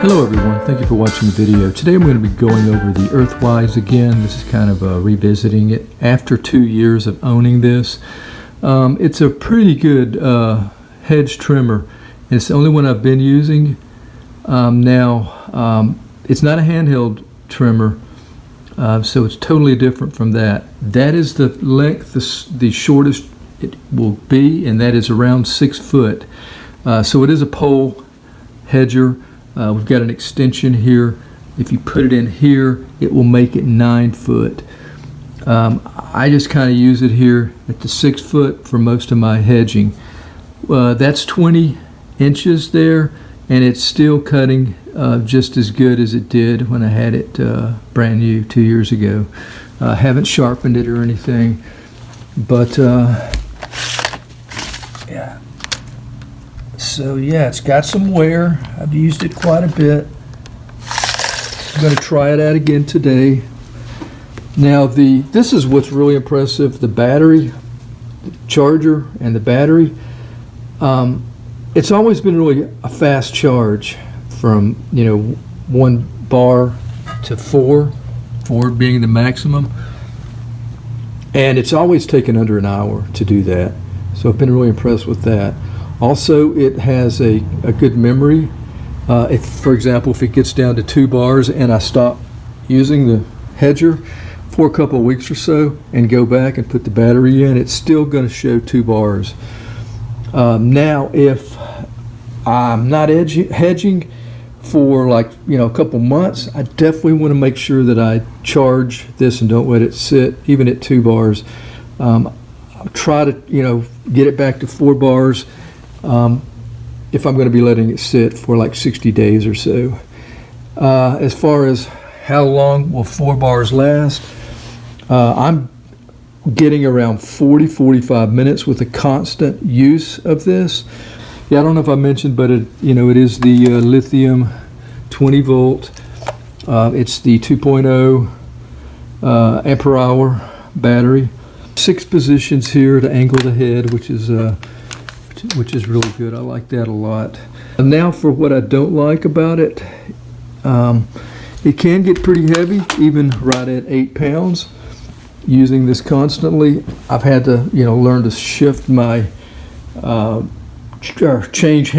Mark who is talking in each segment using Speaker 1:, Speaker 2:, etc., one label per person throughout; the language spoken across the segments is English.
Speaker 1: Hello everyone, thank you for watching the video. Today I'm going to be going over the Earthwise again. This is kind of revisiting it after 2 years of owning this. It's a pretty good hedge trimmer. It's the only one I've been using. Now, it's not a handheld trimmer, so it's totally different from that. That is the length, the shortest it will be, and that is around 6 foot. So it is a pole hedger. We've got an extension here. If you put it in here, it will make it 9 foot. I just kind of use it here at the 6 foot for most of my hedging. That's 20 inches there, and it's still cutting just as good as it did when I had it brand new 2 years ago. I haven't sharpened it or anything, but yeah. So yeah, it's got some wear. I've used it quite a bit. I'm going to try it out again today. Now this is what's really impressive, the battery, the charger and the battery. It's always been really a fast charge from 1 bar to 4 being the maximum. And it's always taken under an hour to do that. So I've been really impressed with that. Also, it has a good memory. If, for example, if it gets down to 2 bars and I stop using the hedger for a couple of weeks or so and go back and put the battery in, it's still going to show 2 bars. Now, if I'm not hedging for like a couple months, I definitely want to make sure that I charge this and don't let it sit even at 2 bars. I'll try to get it back to 4 bars. If I'm going to be letting it sit for like 60 days or so. As far as how long will 4 bars last, I'm getting around 40-45 minutes with a constant use of this. Yeah, I don't know if I mentioned, but it is the lithium 20 volt. It's the 2.0 ampere hour battery. 6 positions here to angle the head, which is really good. I like that a lot. And now for what I don't like about it. It can get pretty heavy, even right at 8 pounds. Using this constantly, I've had to learn to shift my change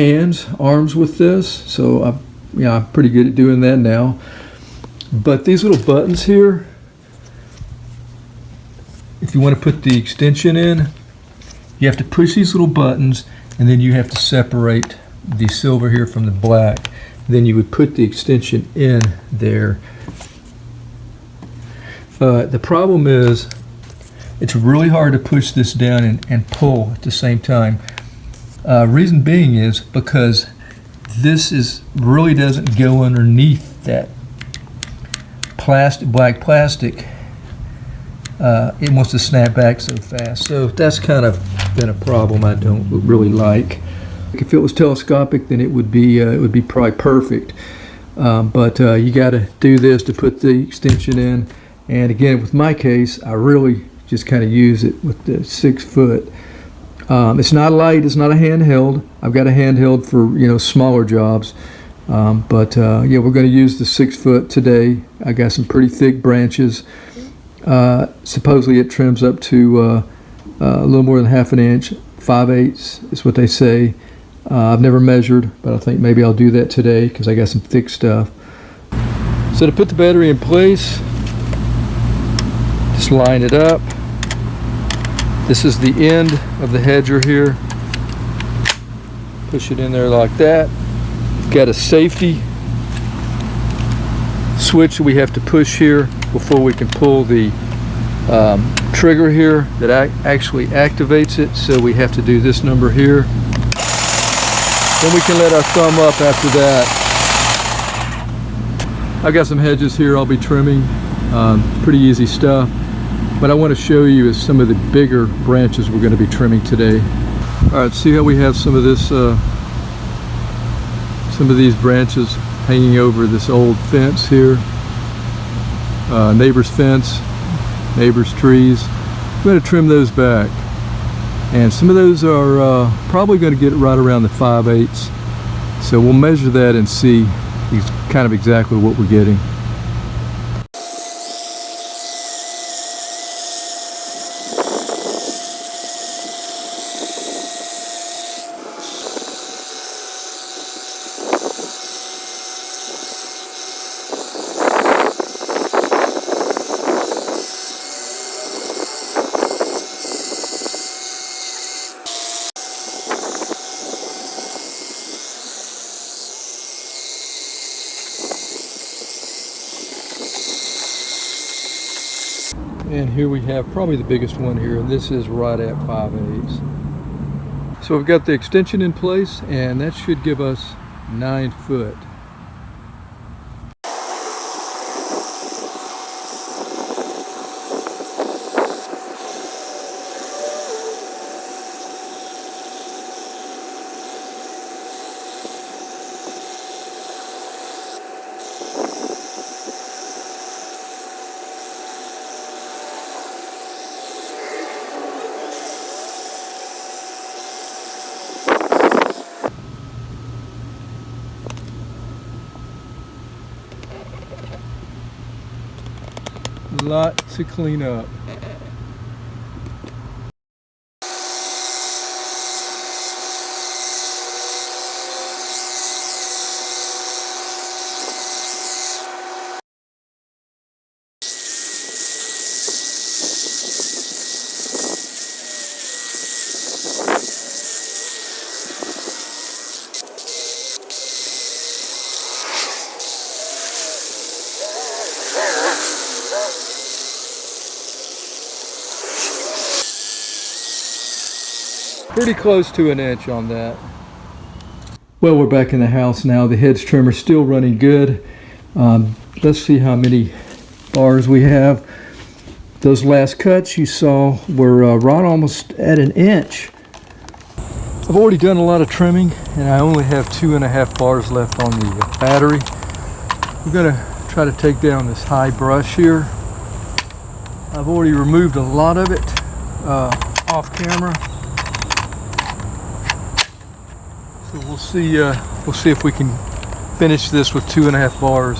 Speaker 1: arms with this. So I'm pretty good at doing that now. But these little buttons here, if you want to put the extension in, you have to push these little buttons, and then you have to separate the silver here from the black. Then you would put the extension in there. The problem is it's really hard to push this down and pull at the same time. Reason being is because this really doesn't go underneath that black plastic. It wants to snap back so fast. So that's kind of been a problem I don't really like. If it was telescopic, then it would be probably perfect. But you got to do this to put the extension in. And again, with my case, I really just kind of use it with the 6 foot. It's not light. It's not a handheld. I've got a handheld for smaller jobs. But yeah, we're going to use the 6 foot today. I got some pretty thick branches. Supposedly it trims up to a little more than ½ inch, 5/8 is what they say. I've never measured, but I think maybe I'll do that today because I got some thick stuff. So to put the battery in place, just line it up. This is the end of the hedger here. Push it in there like that. Got a safety switch we have to push here before we can pull the trigger here that actually activates it. So we have to do this number here. Then we can let our thumb up after that. I've got some hedges here I'll be trimming. Pretty easy stuff. What I want to show you is some of the bigger branches we're going to be trimming today. Alright, see how we have some of this, some of these branches hanging over this old fence here. Neighbor's fence, neighbor's trees. I'm going to trim those back. And some of those are probably going to get right around the 5/8. So we'll measure that and see kind of exactly what we're getting. And here we have probably the biggest one here, and this is right at 5/8. So we've got the extension in place, and that should give us 9 foot. Lot to clean up. Pretty close to an inch on that. Well, we're back in the house now. The hedge trimmer's still running good. Let's see how many bars we have. Those last cuts you saw were right almost at an inch. I've already done a lot of trimming, and I only have 2.5 bars left on the battery. We're gonna try to take down this high brush here. I've already removed a lot of it off camera. So we'll see if we can finish this with 2.5 bars.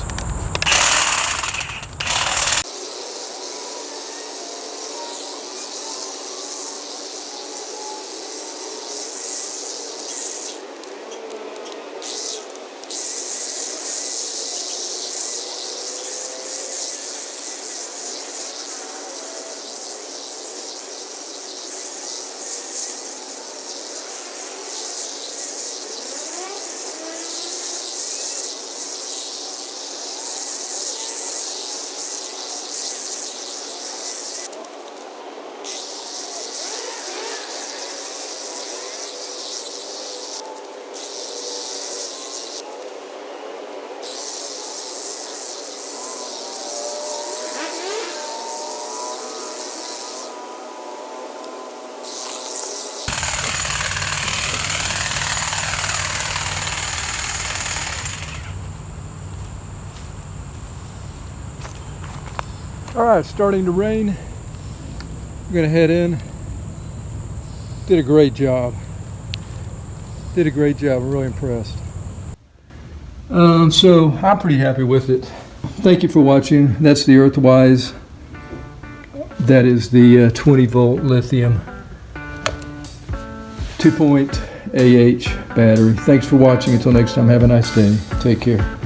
Speaker 1: All right, starting to rain. We're gonna head in. Did a great job. Did a great job. I'm really impressed. So I'm pretty happy with it. Thank you for watching. That's the Earthwise. That is the 20-volt lithium 2.8 AH battery. Thanks for watching. Until next time, have a nice day. Take care.